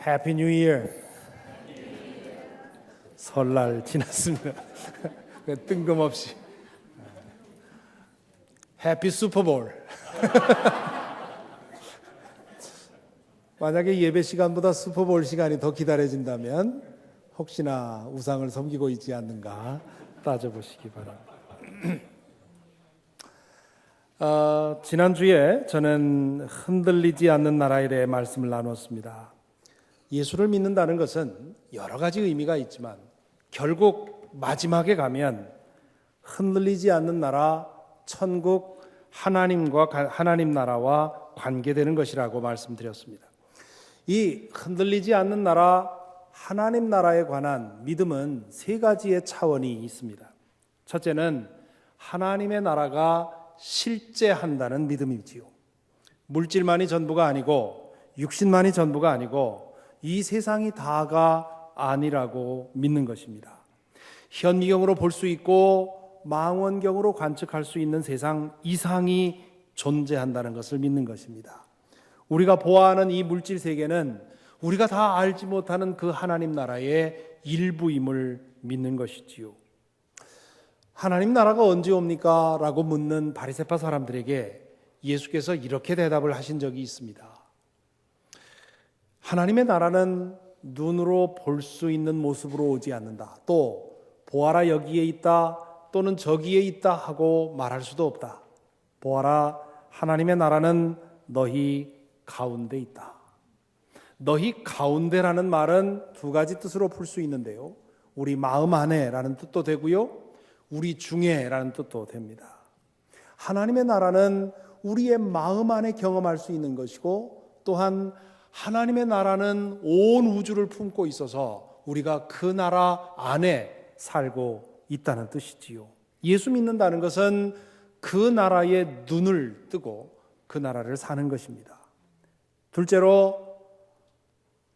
해피 뉴 이어. 설날 지났습니다. 뜬금없이 해피 슈퍼볼. 만약에 예배 시간보다 슈퍼볼 시간이 더 기다려진다면 혹시나 우상을 섬기고 있지 않는가 따져보시기 바랍니다. 지난주에 저는 흔들리지 않는 나라에 대해 말씀을 나눴습니다. 예수를 믿는다는 것은 여러 가지 의미가 있지만 결국 마지막에 가면 흔들리지 않는 나라, 천국, 하나님 나라와 관계되는 것이라고 말씀드렸습니다. 이 흔들리지 않는 나라, 하나님 나라에 관한 믿음은 세 가지의 차원이 있습니다. 첫째는 하나님의 나라가 실제한다는 믿음이지요. 물질만이 전부가 아니고 육신만이 전부가 아니고 이 세상이 다가 아니라고 믿는 것입니다. 현미경으로 볼 수 있고 망원경으로 관측할 수 있는 세상 이상이 존재한다는 것을 믿는 것입니다. 우리가 보아하는 이 물질 세계는 우리가 다 알지 못하는 그 하나님 나라의 일부임을 믿는 것이지요. 하나님 나라가 언제 옵니까? 라고 묻는 바리새파 사람들에게 예수께서 이렇게 대답을 하신 적이 있습니다. 하나님의 나라는 눈으로 볼 수 있는 모습으로 오지 않는다. 또 보아라 여기에 있다 또는 저기에 있다 하고 말할 수도 없다. 보아라 하나님의 나라는 너희 가운데 있다. 너희 가운데라는 말은 두 가지 뜻으로 풀 수 있는데요. 우리 마음 안에라는 뜻도 되고요. 우리 중에라는 뜻도 됩니다. 하나님의 나라는 우리의 마음 안에 경험할 수 있는 것이고 또한 하나님의 나라는 온 우주를 품고 있어서 우리가 그 나라 안에 살고 있다는 뜻이지요. 예수 믿는다는 것은 그 나라의 눈을 뜨고 그 나라를 사는 것입니다. 둘째로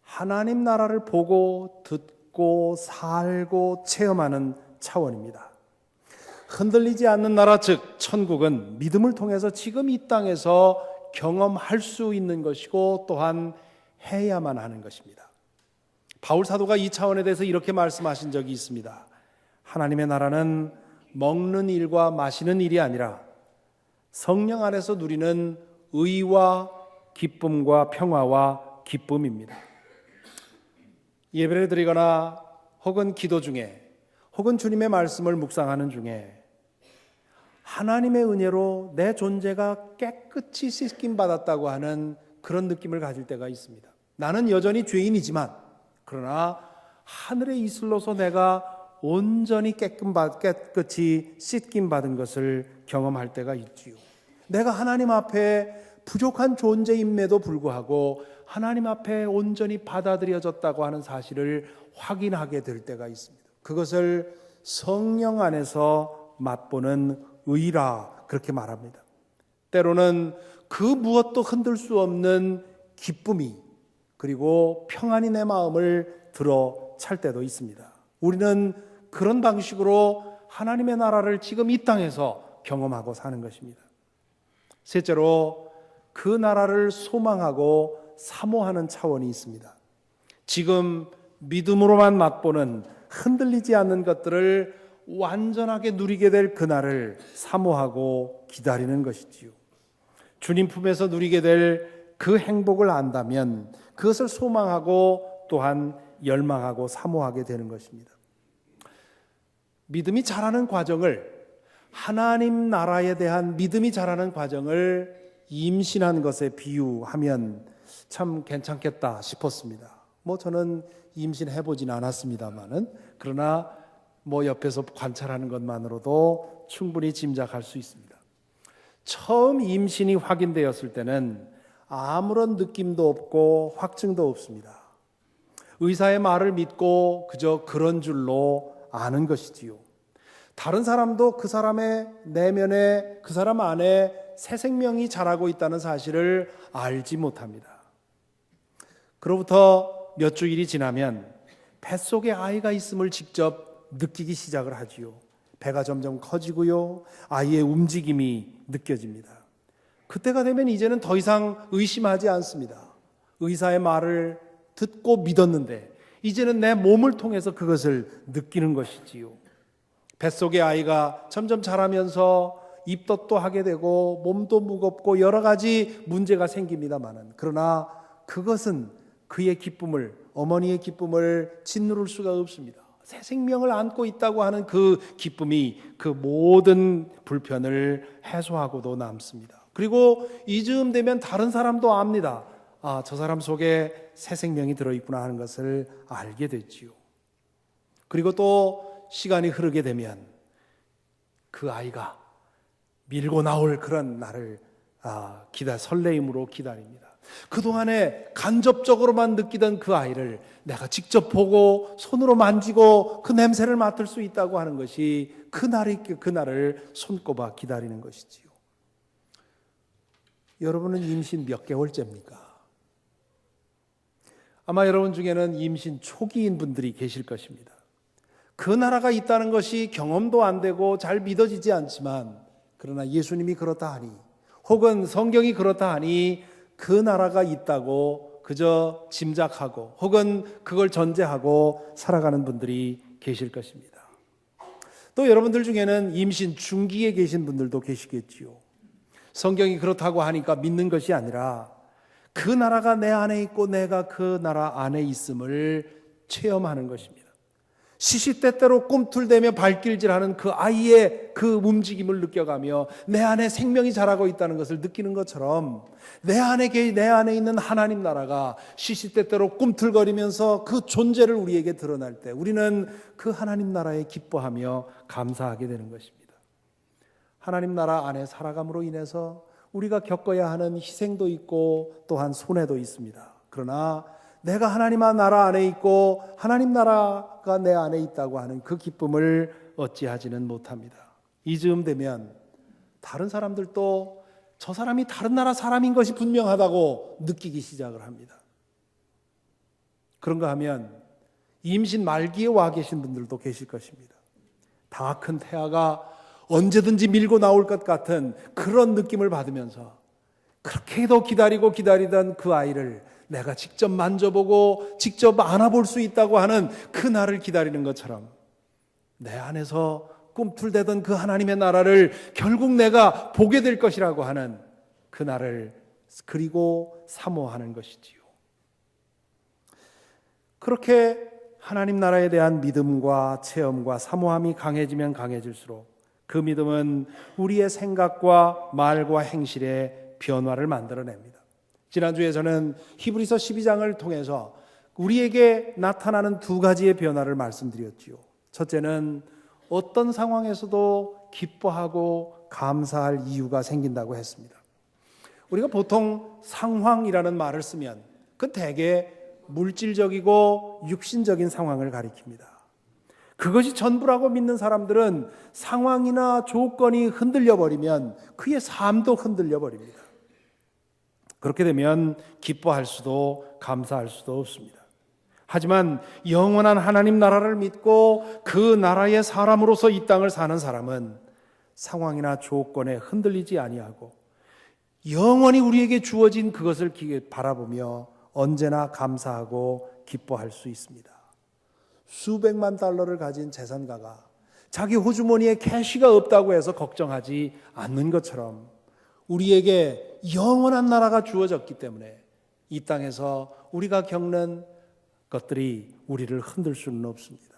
하나님 나라를 보고 듣고 살고 체험하는 차원입니다. 흔들리지 않는 나라 즉 천국은 믿음을 통해서 지금 이 땅에서 경험할 수 있는 것이고 또한 해야만 하는 것입니다. 바울 사도가 이 차원에 대해서 이렇게 말씀하신 적이 있습니다. 하나님의 나라는 먹는 일과 마시는 일이 아니라 성령 안에서 누리는 의와 기쁨과 평화와 기쁨입니다. 예배를 드리거나 혹은 기도 중에 혹은 주님의 말씀을 묵상하는 중에 하나님의 은혜로 내 존재가 깨끗이 씻김 받았다고 하는 그런 느낌을 가질 때가 있습니다. 나는 여전히 죄인이지만 그러나 하늘의 이슬로서 내가 온전히 깨끗이 씻김 받은 것을 경험할 때가 있지요. 내가 하나님 앞에 부족한 존재임에도 불구하고 하나님 앞에 온전히 받아들여졌다고 하는 사실을 확인하게 될 때가 있습니다. 그것을 성령 안에서 맛보는 의라 그렇게 말합니다. 때로는 그 무엇도 흔들 수 없는 기쁨이 그리고 평안이 내 마음을 들어 찰 때도 있습니다. 우리는 그런 방식으로 하나님의 나라를 지금 이 땅에서 경험하고 사는 것입니다. 셋째로 그 나라를 소망하고 사모하는 차원이 있습니다. 지금 믿음으로만 맛보는 흔들리지 않는 것들을 완전하게 누리게 될 그날을 사모하고 기다리는 것이지요. 주님 품에서 누리게 될 그 행복을 안다면 그것을 소망하고 또한 열망하고 사모하게 되는 것입니다. 믿음이 자라는 과정을 하나님 나라에 대한 믿음이 자라는 과정을 임신한 것에 비유하면 참 괜찮겠다 싶었습니다. 저는 임신해보진 않았습니다만은 그러나 옆에서 관찰하는 것만으로도 충분히 짐작할 수 있습니다. 처음 임신이 확인되었을 때는 아무런 느낌도 없고 확증도 없습니다. 의사의 말을 믿고 그저 그런 줄로 아는 것이지요. 다른 사람도 그 사람의 내면에 그 사람 안에 새 생명이 자라고 있다는 사실을 알지 못합니다. 그로부터 몇 주일이 지나면 뱃속에 아이가 있음을 직접 느끼기 시작을 하지요. 배가 점점 커지고요. 아이의 움직임이 느껴집니다. 그때가 되면 이제는 더 이상 의심하지 않습니다. 의사의 말을 듣고 믿었는데 이제는 내 몸을 통해서 그것을 느끼는 것이지요. 뱃속의 아이가 점점 자라면서 입덧도 하게 되고 몸도 무겁고 여러 가지 문제가 생깁니다마는, 그러나 그것은 그의 기쁨을, 어머니의 기쁨을 짓누를 수가 없습니다. 새 생명을 안고 있다고 하는 그 기쁨이 그 모든 불편을 해소하고도 남습니다. 그리고 이즈음 되면 다른 사람도 압니다. 아, 저 사람 속에 새 생명이 들어있구나 하는 것을 알게 됐지요. 그리고 또 시간이 흐르게 되면 그 아이가 밀고 나올 그런 날을 설레임으로 기다립니다. 그동안에 간접적으로만 느끼던 그 아이를 내가 직접 보고 손으로 만지고 그 냄새를 맡을 수 있다고 하는 것이 그 날을 손꼽아 기다리는 것이지요. 여러분은 임신 몇 개월째입니까? 아마 여러분 중에는 임신 초기인 분들이 계실 것입니다. 그 나라가 있다는 것이 경험도 안 되고 잘 믿어지지 않지만, 그러나 예수님이 그렇다 하니, 혹은 성경이 그렇다 하니 그 나라가 있다고 그저 짐작하고 혹은 그걸 전제하고 살아가는 분들이 계실 것입니다. 또 여러분들 중에는 임신 중기에 계신 분들도 계시겠지요. 성경이 그렇다고 하니까 믿는 것이 아니라 그 나라가 내 안에 있고 내가 그 나라 안에 있음을 체험하는 것입니다. 시시때때로 꿈틀대며 발길질하는 그 아이의 그 움직임을 느껴가며 내 안에 생명이 자라고 있다는 것을 느끼는 것처럼 내 안에 있는 하나님 나라가 시시때때로 꿈틀거리면서 그 존재를 우리에게 드러날 때 우리는 그 하나님 나라에 기뻐하며 감사하게 되는 것입니다. 하나님 나라 안에 살아감으로 인해서 우리가 겪어야 하는 희생도 있고 또한 손해도 있습니다. 그러나 내가 하나님 나라 안에 있고 하나님 나라가 내 안에 있다고 하는 그 기쁨을 어찌하지는 못합니다. 이즈음 되면 다른 사람들도 저 사람이 다른 나라 사람인 것이 분명하다고 느끼기 시작을 합니다. 그런가 하면 임신 말기에 와 계신 분들도 계실 것입니다. 다 큰 태아가 언제든지 밀고 나올 것 같은 그런 느낌을 받으면서 그렇게도 기다리던 그 아이를 내가 직접 만져보고 직접 안아볼 수 있다고 하는 그 날을 기다리는 것처럼 내 안에서 꿈틀대던 그 하나님의 나라를 결국 내가 보게 될 것이라고 하는 그 날을 그리고 사모하는 것이지요. 그렇게 하나님 나라에 대한 믿음과 체험과 사모함이 강해지면 강해질수록 그 믿음은 우리의 생각과 말과 행실에 변화를 만들어냅니다. 지난주에 저는 히브리서 12장을 통해서 우리에게 나타나는 두 가지의 변화를 말씀드렸지요. 첫째는 어떤 상황에서도 기뻐하고 감사할 이유가 생긴다고 했습니다. 우리가 보통 상황이라는 말을 쓰면 그 대개 물질적이고 육신적인 상황을 가리킵니다. 그것이 전부라고 믿는 사람들은 상황이나 조건이 흔들려 버리면 그의 삶도 흔들려 버립니다. 그렇게 되면 기뻐할 수도 감사할 수도 없습니다. 하지만 영원한 하나님 나라를 믿고 그 나라의 사람으로서 이 땅을 사는 사람은 상황이나 조건에 흔들리지 아니하고 영원히 우리에게 주어진 그것을 바라보며 언제나 감사하고 기뻐할 수 있습니다. 수백만 달러를 가진 재산가가 자기 호주머니에 캐시가 없다고 해서 걱정하지 않는 것처럼 우리에게 영원한 나라가 주어졌기 때문에 이 땅에서 우리가 겪는 것들이 우리를 흔들 수는 없습니다.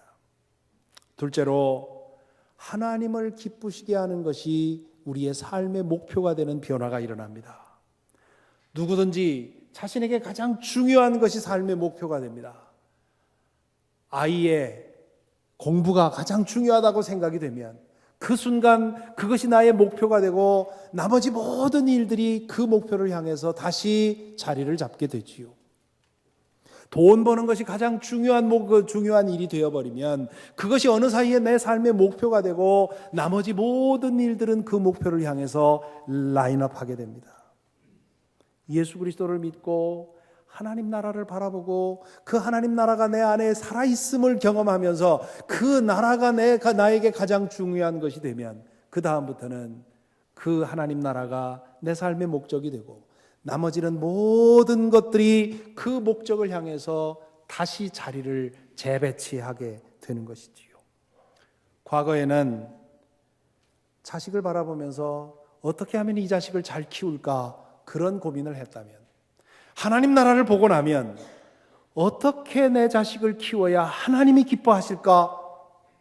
둘째로 하나님을 기쁘시게 하는 것이 우리의 삶의 목표가 되는 변화가 일어납니다. 누구든지 자신에게 가장 중요한 것이 삶의 목표가 됩니다. 아이의 공부가 가장 중요하다고 생각이 되면 그 순간 그것이 나의 목표가 되고 나머지 모든 일들이 그 목표를 향해서 다시 자리를 잡게 되지요. 돈 버는 것이 가장 중요한 일이 되어버리면 그것이 어느 사이에 내 삶의 목표가 되고 나머지 모든 일들은 그 목표를 향해서 라인업하게 됩니다. 예수 그리스도를 믿고 하나님 나라를 바라보고 그 하나님 나라가 내 안에 살아있음을 경험하면서 그 나라가 나에게 가장 중요한 것이 되면 그 다음부터는 그 하나님 나라가 내 삶의 목적이 되고 나머지는 모든 것들이 그 목적을 향해서 다시 자리를 재배치하게 되는 것이지요. 과거에는 자식을 바라보면서 어떻게 하면 이 자식을 잘 키울까 그런 고민을 했다면, 하나님 나라를 보고 나면 어떻게 내 자식을 키워야 하나님이 기뻐하실까,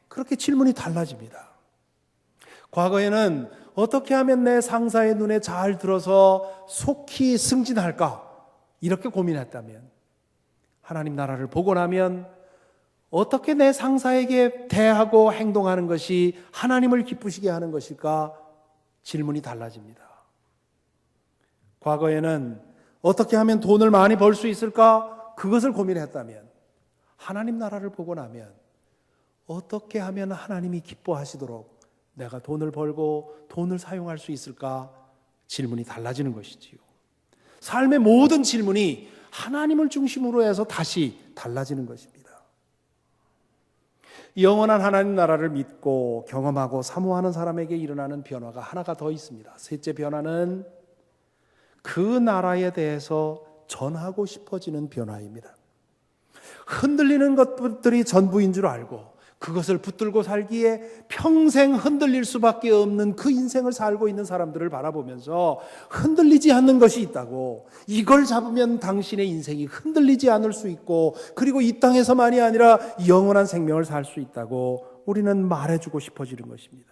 그렇게 질문이 달라집니다. 과거에는 어떻게 하면 내 상사의 눈에 잘 들어서 속히 승진할까, 이렇게 고민했다면, 하나님 나라를 보고 나면 어떻게 내 상사에게 대하고 행동하는 것이 하나님을 기쁘시게 하는 것일까, 질문이 달라집니다. 과거에는 어떻게 하면 돈을 많이 벌 수 있을까, 그것을 고민했다면, 하나님 나라를 보고 나면 어떻게 하면 하나님이 기뻐하시도록 내가 돈을 벌고 돈을 사용할 수 있을까, 질문이 달라지는 것이지요. 삶의 모든 질문이 하나님을 중심으로 해서 다시 달라지는 것입니다. 영원한 하나님 나라를 믿고 경험하고 사모하는 사람에게 일어나는 변화가 하나가 더 있습니다. 셋째 변화는 그 나라에 대해서 전하고 싶어지는 변화입니다. 흔들리는 것들이 전부인 줄 알고 그것을 붙들고 살기에 평생 흔들릴 수밖에 없는 그 인생을 살고 있는 사람들을 바라보면서 흔들리지 않는 것이 있다고, 이걸 잡으면 당신의 인생이 흔들리지 않을 수 있고, 그리고 이 땅에서만이 아니라 영원한 생명을 살 수 있다고 우리는 말해주고 싶어지는 것입니다.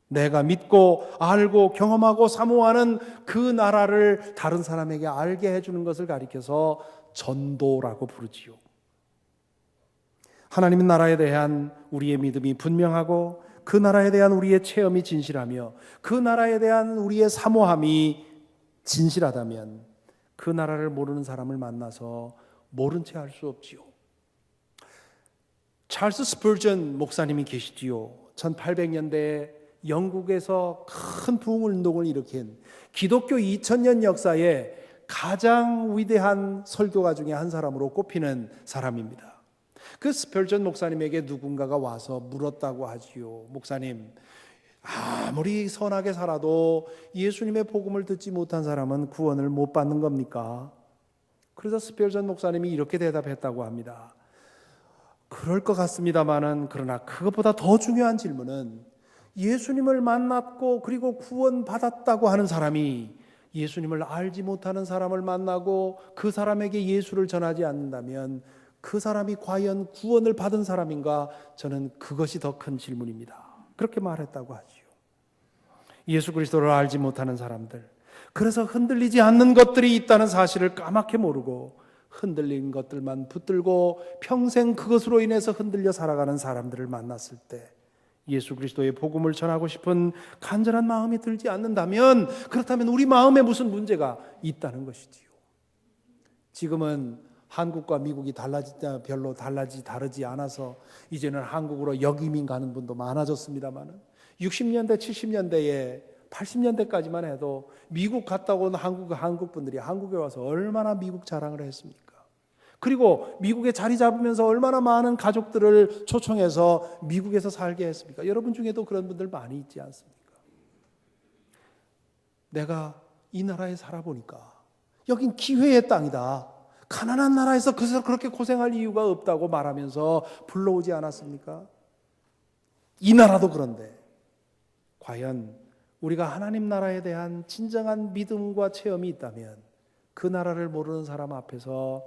내가 믿고 알고 경험하고 사모하는 그 나라를 다른 사람에게 알게 해주는 것을 가리켜서 전도라고 부르지요. 하나님 나라에 대한 우리의 믿음이 분명하고 그 나라에 대한 우리의 체험이 진실하며 그 나라에 대한 우리의 사모함이 진실하다면 그 나라를 모르는 사람을 만나서 모른 채 할 수 없지요. 찰스 스퍼전 목사님이 계시지요. 1800년대에 영국에서 큰 부흥운동을 일으킨 기독교 2000년 역사에 가장 위대한 설교가 중에 한 사람으로 꼽히는 사람입니다. 그 스펄전 목사님에게 누군가가 와서 물었다고 하지요. 목사님, 아무리 선하게 살아도 예수님의 복음을 듣지 못한 사람은 구원을 못 받는 겁니까? 그래서 스펄전 목사님이 이렇게 대답했다고 합니다. 그럴 것 같습니다마는, 그러나 그것보다 더 중요한 질문은 예수님을 만났고 그리고 구원받았다고 하는 사람이 예수님을 알지 못하는 사람을 만나고 그 사람에게 예수를 전하지 않는다면 그 사람이 과연 구원을 받은 사람인가? 저는 그것이 더 큰 질문입니다. 그렇게 말했다고 하지요. 예수 그리스도를 알지 못하는 사람들, 그래서 흔들리지 않는 것들이 있다는 사실을 까맣게 모르고 흔들린 것들만 붙들고 평생 그것으로 인해서 흔들려 살아가는 사람들을 만났을 때 예수 그리스도의 복음을 전하고 싶은 간절한 마음이 들지 않는다면, 그렇다면 우리 마음에 무슨 문제가 있다는 것이지요. 지금은 한국과 미국이 별로 다르지 않아서 이제는 한국으로 역이민 가는 분도 많아졌습니다만, 60년대, 70년대에 80년대까지만 해도 미국 갔다 온 한국 분들이 한국에 와서 얼마나 미국 자랑을 했습니까? 그리고 미국에 자리 잡으면서 얼마나 많은 가족들을 초청해서 미국에서 살게 했습니까? 여러분 중에도 그런 분들 많이 있지 않습니까? 내가 이 나라에 살아보니까 여긴 기회의 땅이다. 가난한 나라에서 그렇게 고생할 이유가 없다고 말하면서 불러오지 않았습니까? 이 나라도 그런데 과연 우리가 하나님 나라에 대한 진정한 믿음과 체험이 있다면 그 나라를 모르는 사람 앞에서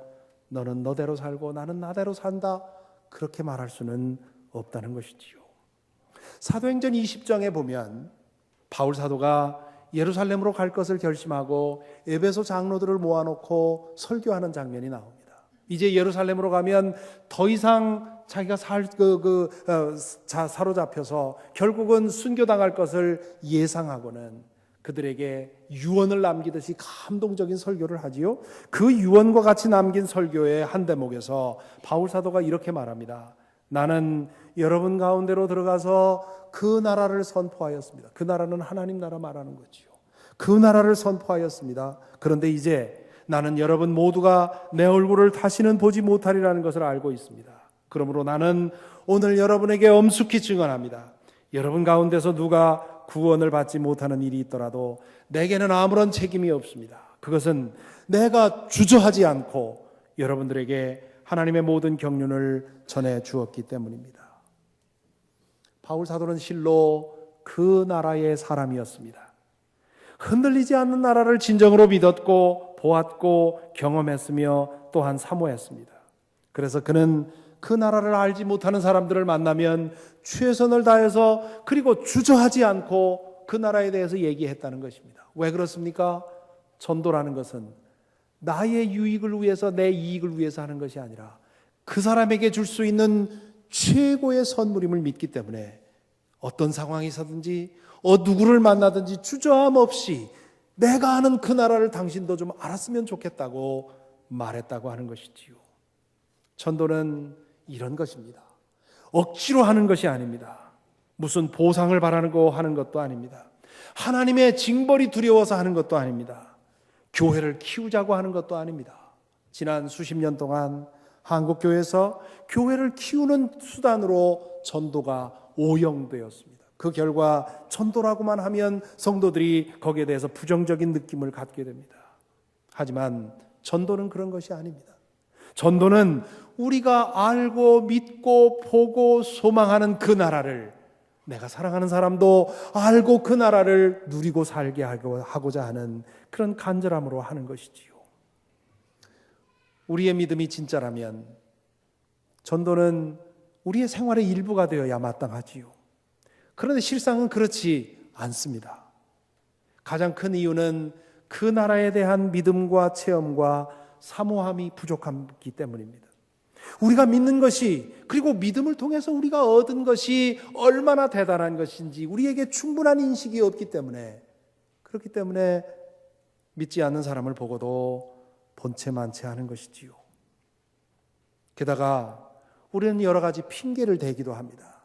너는 너대로 살고 나는 나대로 산다, 그렇게 말할 수는 없다는 것이지요. 사도행전 20장에 보면 바울 사도가 예루살렘으로 갈 것을 결심하고 에베소 장로들을 모아놓고 설교하는 장면이 나옵니다. 이제 예루살렘으로 가면 더 이상 자기가 사로잡혀서 결국은 순교당할 것을 예상하고는 그들에게 유언을 남기듯이 감동적인 설교를 하지요. 그 유언과 같이 남긴 설교의 한 대목에서 바울 사도가 이렇게 말합니다. 나는 여러분 가운데로 들어가서 그 나라를 선포하였습니다. 그 나라는 하나님 나라 말하는 거지요. 그 나라를 선포하였습니다. 그런데 이제 나는 여러분 모두가 내 얼굴을 다시는 보지 못하리라는 것을 알고 있습니다. 그러므로 나는 오늘 여러분에게 엄숙히 증언합니다. 여러분 가운데서 누가 구원을 받지 못하는 일이 있더라도 내게는 아무런 책임이 없습니다. 그것은 내가 주저하지 않고 여러분들에게 하나님의 모든 경륜을 전해 주었기 때문입니다. 바울 사도는 실로 그 나라의 사람이었습니다. 흔들리지 않는 나라를 진정으로 믿었고 보았고 경험했으며 또한 사모했습니다. 그래서 그는 그 나라를 알지 못하는 사람들을 만나면 최선을 다해서 그리고 주저하지 않고 그 나라에 대해서 얘기했다는 것입니다. 왜 그렇습니까? 전도라는 것은 나의 유익을 위해서, 내 이익을 위해서 하는 것이 아니라 그 사람에게 줄 수 있는 최고의 선물임을 믿기 때문에 어떤 상황이 있었든지 누구를 만나든지 주저함 없이 내가 아는 그 나라를 당신도 좀 알았으면 좋겠다고 말했다고 하는 것이지요. 전도는 이런 것입니다. 억지로 하는 것이 아닙니다. 무슨 보상을 바라고 하는 것도 아닙니다. 하나님의 징벌이 두려워서 하는 것도 아닙니다. 교회를 키우자고 하는 것도 아닙니다. 지난 수십 년 동안 한국교회에서 교회를 키우는 수단으로 전도가 오용되었습니다. 그 결과 전도라고만 하면 성도들이 거기에 대해서 부정적인 느낌을 갖게 됩니다. 하지만 전도는 그런 것이 아닙니다. 전도는 우리가 알고 믿고 보고 소망하는 그 나라를, 내가 사랑하는 사람도 알고 그 나라를 누리고 살게 하고자 하는 그런 간절함으로 하는 것이지요. 우리의 믿음이 진짜라면 전도는 우리의 생활의 일부가 되어야 마땅하지요. 그런데 실상은 그렇지 않습니다. 가장 큰 이유는 그 나라에 대한 믿음과 체험과 사모함이 부족하기 때문입니다. 우리가 믿는 것이, 그리고 믿음을 통해서 우리가 얻은 것이 얼마나 대단한 것인지 우리에게 충분한 인식이 없기 때문에, 그렇기 때문에 믿지 않는 사람을 보고도 본체만체 하는 것이지요. 게다가 우리는 여러 가지 핑계를 대기도 합니다.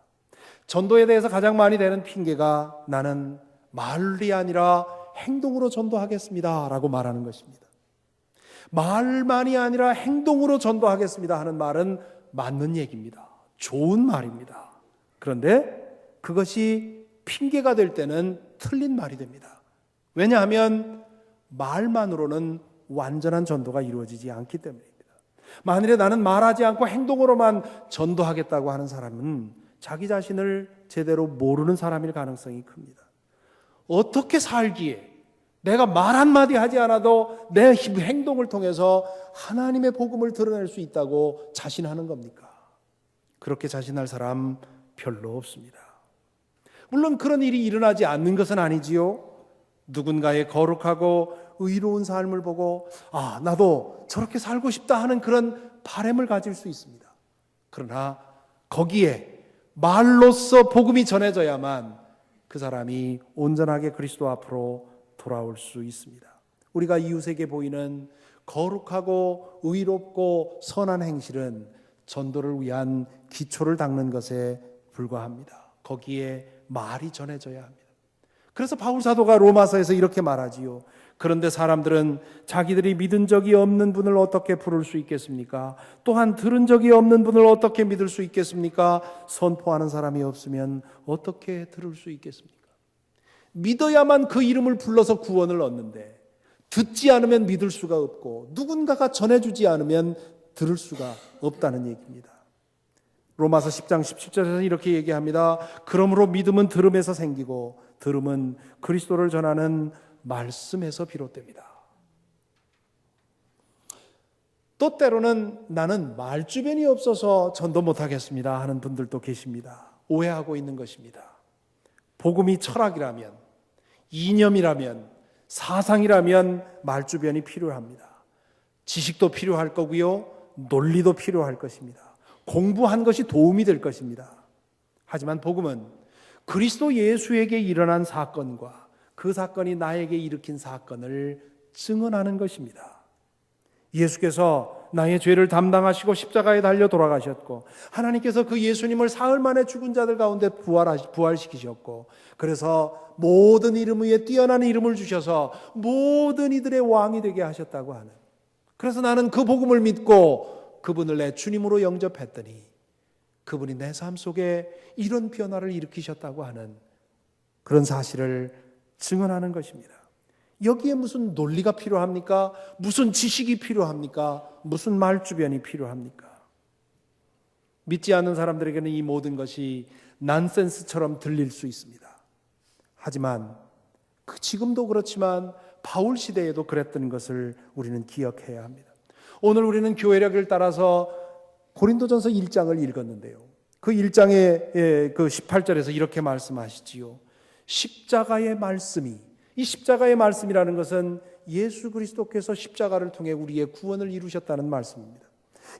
전도에 대해서 가장 많이 되는 핑계가 나는 말이 아니라 행동으로 전도하겠습니다 라고 말하는 것입니다. 말만이 아니라 행동으로 전도하겠습니다 하는 말은 맞는 얘기입니다. 좋은 말입니다. 그런데 그것이 핑계가 될 때는 틀린 말이 됩니다. 왜냐하면 말만으로는 완전한 전도가 이루어지지 않기 때문입니다. 만일에 나는 말하지 않고 행동으로만 전도하겠다고 하는 사람은 자기 자신을 제대로 모르는 사람일 가능성이 큽니다. 어떻게 살기에 내가 말 한마디 하지 않아도 내 행동을 통해서 하나님의 복음을 드러낼 수 있다고 자신하는 겁니까? 그렇게 자신할 사람 별로 없습니다. 물론 그런 일이 일어나지 않는 것은 아니지요. 누군가의 거룩하고 의로운 삶을 보고 나도 저렇게 살고 싶다 하는 그런 바람을 가질 수 있습니다. 그러나 거기에 말로써 복음이 전해져야만 그 사람이 온전하게 그리스도 앞으로 돌아올 수 있습니다. 우리가 이웃에게 보이는 거룩하고 의롭고 선한 행실은 전도를 위한 기초를 닦는 것에 불과합니다. 거기에 말이 전해져야 합니다. 그래서 바울 사도가 로마서에서 이렇게 말하지요. 그런데 사람들은 자기들이 믿은 적이 없는 분을 어떻게 부를 수 있겠습니까? 또한 들은 적이 없는 분을 어떻게 믿을 수 있겠습니까? 선포하는 사람이 없으면 어떻게 들을 수 있겠습니까? 믿어야만 그 이름을 불러서 구원을 얻는데 듣지 않으면 믿을 수가 없고 누군가가 전해주지 않으면 들을 수가 없다는 얘기입니다. 로마서 10장 17절에서 이렇게 얘기합니다. 그러므로 믿음은 들음에서 생기고 들음은 그리스도를 전하는 말씀에서 비롯됩니다. 또 때로는 나는 말주변이 없어서 전도 못하겠습니다 하는 분들도 계십니다. 오해하고 있는 것입니다. 복음이 철학이라면, 이념이라면, 사상이라면 말주변이 필요합니다. 지식도 필요할 거고요, 논리도 필요할 것입니다. 공부한 것이 도움이 될 것입니다. 하지만 복음은 그리스도 예수에게 일어난 사건과 그 사건이 나에게 일으킨 사건을 증언하는 것입니다. 예수께서 나의 죄를 담당하시고 십자가에 달려 돌아가셨고 하나님께서 그 예수님을 사흘 만에 죽은 자들 가운데 부활시키셨고 그래서 모든 이름 위에 뛰어난 이름을 주셔서 모든 이들의 왕이 되게 하셨다고 하는, 그래서 나는 그 복음을 믿고 그분을 내 주님으로 영접했더니 그분이 내 삶 속에 이런 변화를 일으키셨다고 하는 그런 사실을 증언하는 것입니다. 여기에 무슨 논리가 필요합니까? 무슨 지식이 필요합니까? 무슨 말주변이 필요합니까? 믿지 않는 사람들에게는 이 모든 것이 난센스처럼 들릴 수 있습니다. 하지만 지금도 그렇지만 바울 시대에도 그랬던 것을 우리는 기억해야 합니다. 오늘 우리는 교회력을 따라서 고린도전서 1장을 읽었는데요. 그 1장의 그 18절에서 이렇게 말씀하시지요. 십자가의 말씀이, 이 십자가의 말씀이라는 것은 예수 그리스도께서 십자가를 통해 우리의 구원을 이루셨다는 말씀입니다.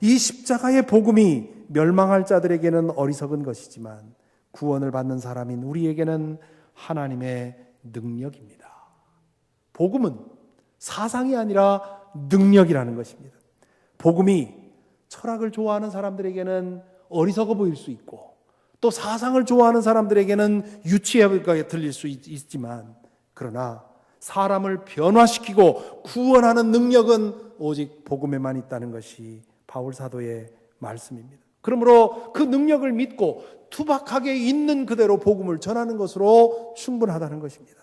이 십자가의 복음이 멸망할 자들에게는 어리석은 것이지만 구원을 받는 사람인 우리에게는 하나님의 능력입니다. 복음은 사상이 아니라 능력이라는 것입니다. 복음이 철학을 좋아하는 사람들에게는 어리석어 보일 수 있고 또 사상을 좋아하는 사람들에게는 유치하게 들릴 수 있지만 그러나 사람을 변화시키고 구원하는 능력은 오직 복음에만 있다는 것이 바울 사도의 말씀입니다. 그러므로 그 능력을 믿고 투박하게 있는 그대로 복음을 전하는 것으로 충분하다는 것입니다.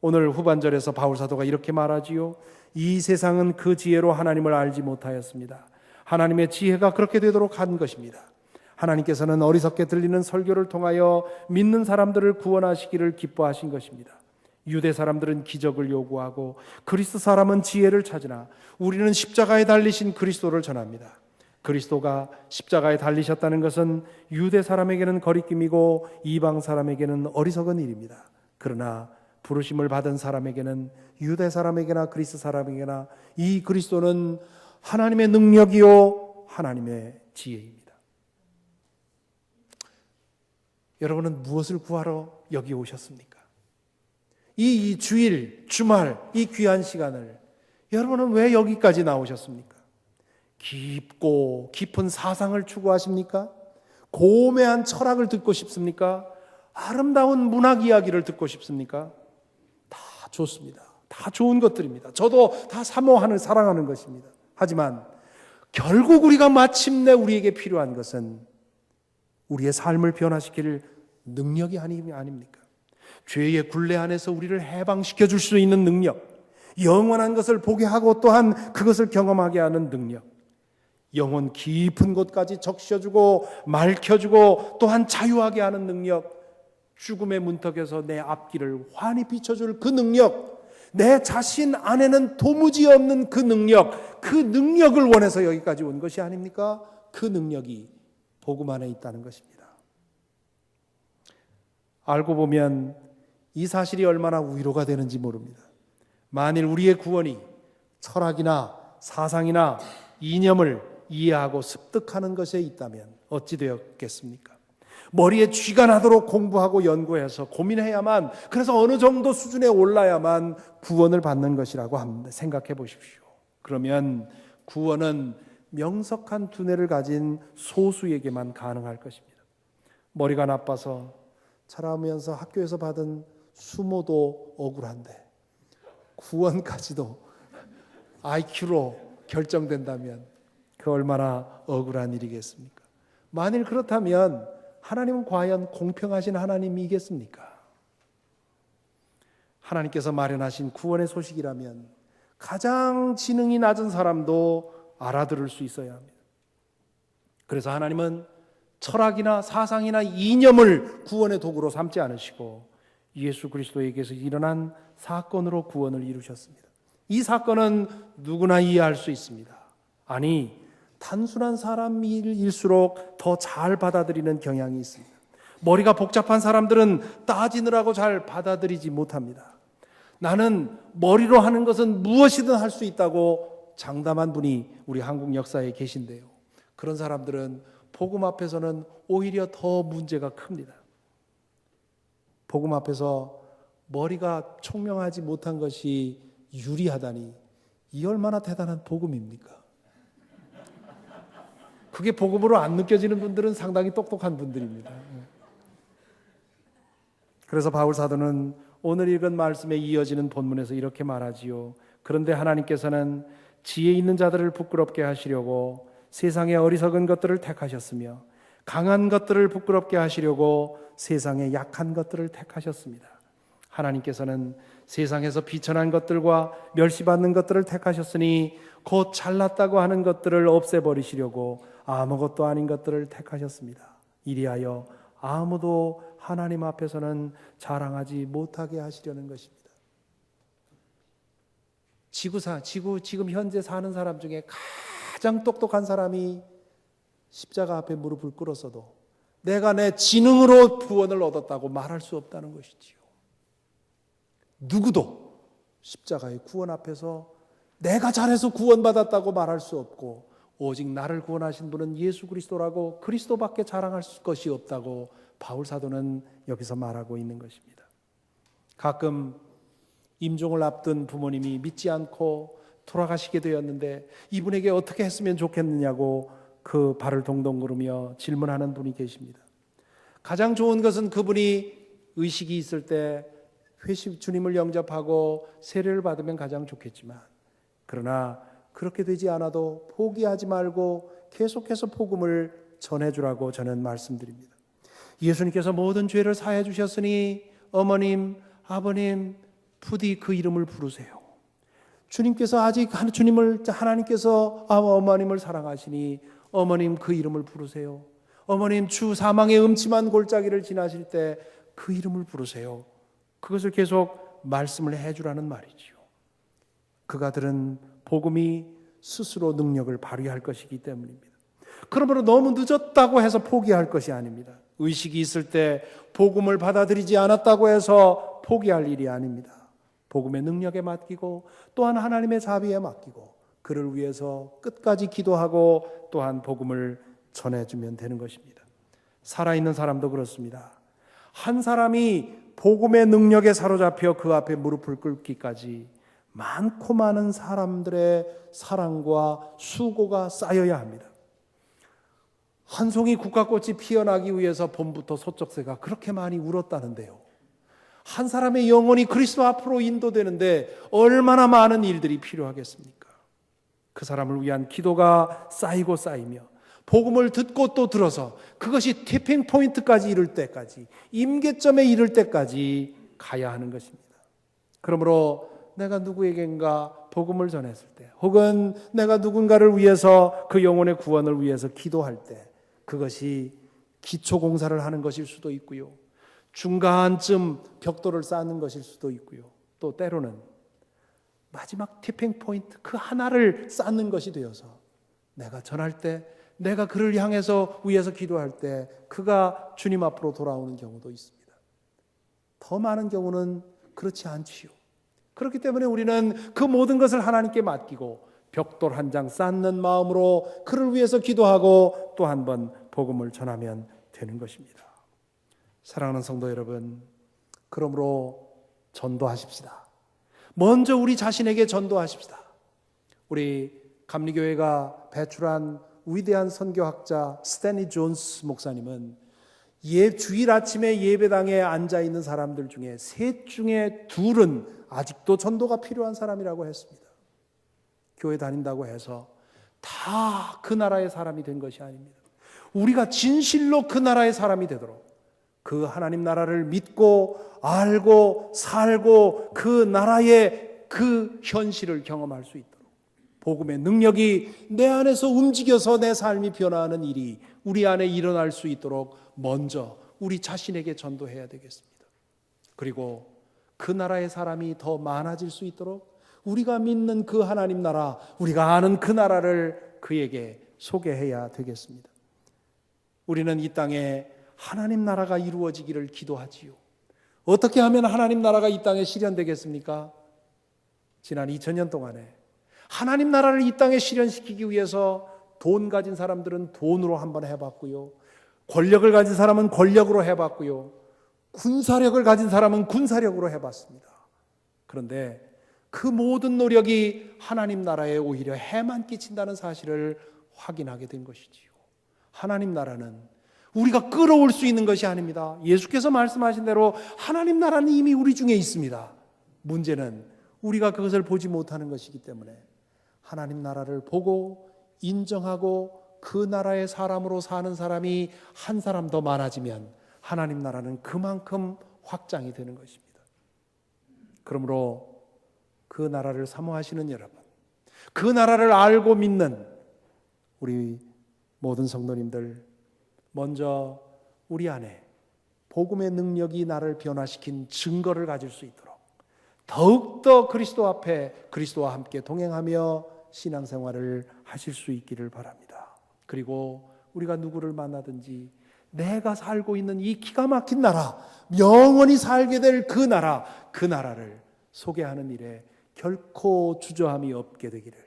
오늘 후반절에서 바울 사도가 이렇게 말하지요. 이 세상은 그 지혜로 하나님을 알지 못하였습니다. 하나님의 지혜가 그렇게 되도록 한 것입니다. 하나님께서는 어리석게 들리는 설교를 통하여 믿는 사람들을 구원하시기를 기뻐하신 것입니다. 유대 사람들은 기적을 요구하고 그리스 사람은 지혜를 찾으나 우리는 십자가에 달리신 그리스도를 전합니다. 그리스도가 십자가에 달리셨다는 것은 유대 사람에게는 거리낌이고 이방 사람에게는 어리석은 일입니다. 그러나 부르심을 받은 사람에게는 유대 사람에게나 그리스 사람에게나 이 그리스도는 하나님의 능력이요 하나님의 지혜입니다. 여러분은 무엇을 구하러 여기 오셨습니까? 이 주일, 주말, 이 귀한 시간을 여러분은 왜 여기까지 나오셨습니까? 깊고 깊은 사상을 추구하십니까? 고매한 철학을 듣고 싶습니까? 아름다운 문학 이야기를 듣고 싶습니까? 다 좋습니다. 다 좋은 것들입니다. 저도 다 사모하는, 사랑하는 것입니다. 하지만 결국 우리가 마침내 우리에게 필요한 것은 우리의 삶을 변화시킬 능력이 아닙니까? 죄의 굴레 안에서 우리를 해방시켜 줄 수 있는 능력, 영원한 것을 보게 하고 또한 그것을 경험하게 하는 능력, 영혼 깊은 곳까지 적셔주고 맑혀주고 또한 자유하게 하는 능력, 죽음의 문턱에서 내 앞길을 환히 비춰줄 그 능력, 내 자신 안에는 도무지 없는 그 능력, 그 능력을 원해서 여기까지 온 것이 아닙니까? 그 능력이 복음 안에 있다는 것입니다. 알고 보면 이 사실이 얼마나 위로가 되는지 모릅니다. 만일 우리의 구원이 철학이나 사상이나 이념을 이해하고 습득하는 것에 있다면 어찌 되었겠습니까? 머리에 쥐가 나도록 공부하고 연구해서 고민해야만, 그래서 어느 정도 수준에 올라야만 구원을 받는 것이라고 생각해 보십시오. 그러면 구원은 명석한 두뇌를 가진 소수에게만 가능할 것입니다. 머리가 나빠서 자라면서 학교에서 받은 수모도 억울한데 구원까지도 IQ로 결정된다면 그 얼마나 억울한 일이겠습니까? 만일 그렇다면 하나님은 과연 공평하신 하나님이겠습니까? 하나님께서 마련하신 구원의 소식이라면 가장 지능이 낮은 사람도 알아들을 수 있어야 합니다. 그래서 하나님은 철학이나 사상이나 이념을 구원의 도구로 삼지 않으시고 예수 그리스도에게서 일어난 사건으로 구원을 이루셨습니다. 이 사건은 누구나 이해할 수 있습니다. 아니, 단순한 사람일수록 더 잘 받아들이는 경향이 있습니다. 머리가 복잡한 사람들은 따지느라고 잘 받아들이지 못합니다. 나는 머리로 하는 것은 무엇이든 할 수 있다고 장담한 분이 우리 한국 역사에 계신데요. 그런 사람들은 복음 앞에서는 오히려 더 문제가 큽니다. 복음 앞에서 머리가 총명하지 못한 것이 유리하다니, 이 얼마나 대단한 복음입니까? 그게 복음으로 안 느껴지는 분들은 상당히 똑똑한 분들입니다. 그래서 바울 사도는 오늘 읽은 말씀에 이어지는 본문에서 이렇게 말하지요. 그런데 하나님께서는 지혜 있는 자들을 부끄럽게 하시려고 세상의 어리석은 것들을 택하셨으며 강한 것들을 부끄럽게 하시려고 세상의 약한 것들을 택하셨습니다. 하나님께서는 세상에서 비천한 것들과 멸시받는 것들을 택하셨으니 곧 잘났다고 하는 것들을 없애버리시려고 아무것도 아닌 것들을 택하셨습니다. 이리하여 아무도 하나님 앞에서는 자랑하지 못하게 하시려는 것입니다. 지금 현재 사는 사람 중에 가장 똑똑한 사람이 십자가 앞에 무릎을 꿇었어도 내가 내 지능으로 구원을 얻었다고 말할 수 없다는 것이지요. 누구도 십자가의 구원 앞에서 내가 잘해서 구원받았다고 말할 수 없고 오직 나를 구원하신 분은 예수 그리스도라고 그리스도밖에 자랑할 것이 없다고 바울 사도는 여기서 말하고 있는 것입니다. 가끔 임종을 앞둔 부모님이 믿지 않고 돌아가시게 되었는데 이분에게 어떻게 했으면 좋겠느냐고 그 발을 동동 구르며 질문하는 분이 계십니다. 가장 좋은 것은 그분이 의식이 있을 때 주님을 영접하고 세례를 받으면 가장 좋겠지만, 그러나 그렇게 되지 않아도 포기하지 말고 계속해서 복음을 전해주라고 저는 말씀드립니다. 예수님께서 모든 죄를 사해 주셨으니 어머님, 아버님 부디 그 이름을 부르세요. 하나님께서 어머님을 사랑하시니 어머님 그 이름을 부르세요. 어머님 주 사망의 음침한 골짜기를 지나실 때 그 이름을 부르세요. 그것을 계속 말씀을 해주라는 말이지요. 그가 들은 복음이 스스로 능력을 발휘할 것이기 때문입니다. 그러므로 너무 늦었다고 해서 포기할 것이 아닙니다. 의식이 있을 때 복음을 받아들이지 않았다고 해서 포기할 일이 아닙니다. 복음의 능력에 맡기고 또한 하나님의 자비에 맡기고 그를 위해서 끝까지 기도하고 또한 복음을 전해주면 되는 것입니다. 살아있는 사람도 그렇습니다. 한 사람이 복음의 능력에 사로잡혀 그 앞에 무릎을 꿇기까지 많고 많은 사람들의 사랑과 수고가 쌓여야 합니다. 한 송이 국화꽃이 피어나기 위해서 봄부터 소쩍새가 그렇게 많이 울었다는데요. 한 사람의 영혼이 그리스도 앞으로 인도되는데 얼마나 많은 일들이 필요하겠습니까? 그 사람을 위한 기도가 쌓이고 쌓이며 복음을 듣고 또 들어서 그것이 티핑 포인트까지 이를 때까지, 임계점에 이를 때까지 가야 하는 것입니다. 그러므로 내가 누구에겐가 복음을 전했을 때, 혹은 내가 누군가를 위해서 그 영혼의 구원을 위해서 기도할 때, 그것이 기초공사를 하는 것일 수도 있고요, 중간쯤 벽돌을 쌓는 것일 수도 있고요, 또 때로는 마지막 티핑 포인트 그 하나를 쌓는 것이 되어서 내가 전할 때, 내가 그를 향해서 위해서 기도할 때 그가 주님 앞으로 돌아오는 경우도 있습니다. 더 많은 경우는 그렇지 않지요. 그렇기 때문에 우리는 그 모든 것을 하나님께 맡기고 벽돌 한 장 쌓는 마음으로 그를 위해서 기도하고 또 한 번 복음을 전하면 되는 것입니다. 사랑하는 성도 여러분, 그러므로 전도하십시다. 먼저 우리 자신에게 전도하십시다. 우리 감리교회가 배출한 위대한 선교학자 스탠리 존스 목사님은 주일 아침에 예배당에 앉아있는 사람들 중에 셋 중에 둘은 아직도 전도가 필요한 사람이라고 했습니다. 교회 다닌다고 해서 다 그 나라의 사람이 된 것이 아닙니다. 우리가 진실로 그 나라의 사람이 되도록, 그 하나님 나라를 믿고 알고 살고 그 나라의 그 현실을 경험할 수 있도록 복음의 능력이 내 안에서 움직여서 내 삶이 변화하는 일이 우리 안에 일어날 수 있도록 먼저 우리 자신에게 전도해야 되겠습니다. 그리고 그 나라의 사람이 더 많아질 수 있도록 우리가 믿는 그 하나님 나라, 우리가 아는 그 나라를 그에게 소개해야 되겠습니다. 우리는 이 땅에 하나님 나라가 이루어지기를 기도하지요. 어떻게 하면 하나님 나라가 이 땅에 실현되겠습니까? 지난 2000년 동안에 하나님 나라를 이 땅에 실현시키기 위해서 돈 가진 사람들은 돈으로 한번 해봤고요, 권력을 가진 사람은 권력으로 해봤고요, 군사력을 가진 사람은 군사력으로 해봤습니다. 그런데 그 모든 노력이 하나님 나라에 오히려 해만 끼친다는 사실을 확인하게 된 것이지요. 하나님 나라는 우리가 끌어올 수 있는 것이 아닙니다. 예수께서 말씀하신 대로 하나님 나라는 이미 우리 중에 있습니다. 문제는 우리가 그것을 보지 못하는 것이기 때문에 하나님 나라를 보고 인정하고 그 나라의 사람으로 사는 사람이 한 사람 더 많아지면 하나님 나라는 그만큼 확장이 되는 것입니다. 그러므로 그 나라를 사모하시는 여러분, 그 나라를 알고 믿는 우리 모든 성도님들, 먼저 우리 안에 복음의 능력이 나를 변화시킨 증거를 가질 수 있도록 더욱더 그리스도 앞에 그리스도와 함께 동행하며 신앙생활을 하실 수 있기를 바랍니다. 그리고 우리가 누구를 만나든지 내가 살고 있는 이 기가 막힌 나라, 영원히 살게 될 그 나라를 소개하는 일에 결코 주저함이 없게 되기를,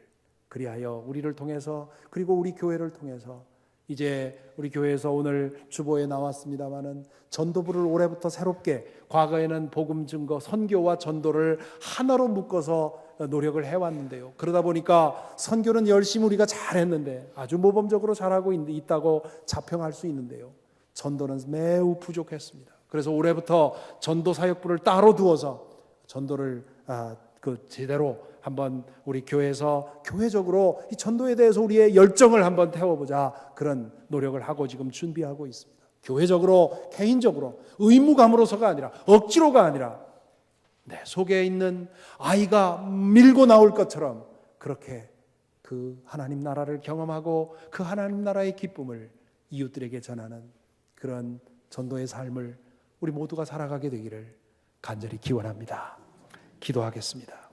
그리하여 우리를 통해서, 그리고 우리 교회를 통해서, 이제 우리 교회에서 오늘 주보에 나왔습니다마는 전도부를 올해부터 새롭게, 과거에는 복음 증거, 선교와 전도를 하나로 묶어서 노력을 해왔는데요. 그러다 보니까 선교는 열심히 우리가 잘했는데, 아주 모범적으로 잘하고 있다고 자평할 수 있는데요, 전도는 매우 부족했습니다. 그래서 올해부터 전도사역부를 따로 두어서 전도를 제대로 한번 우리 교회에서 교회적으로 이 전도에 대해서 우리의 열정을 한번 태워보자, 그런 노력을 하고 지금 준비하고 있습니다. 교회적으로, 개인적으로, 의무감으로서가 아니라, 억지로가 아니라 내 속에 있는 아이가 밀고 나올 것처럼 그렇게 그 하나님 나라를 경험하고 그 하나님 나라의 기쁨을 이웃들에게 전하는 그런 전도의 삶을 우리 모두가 살아가게 되기를 간절히 기원합니다. 기도하겠습니다.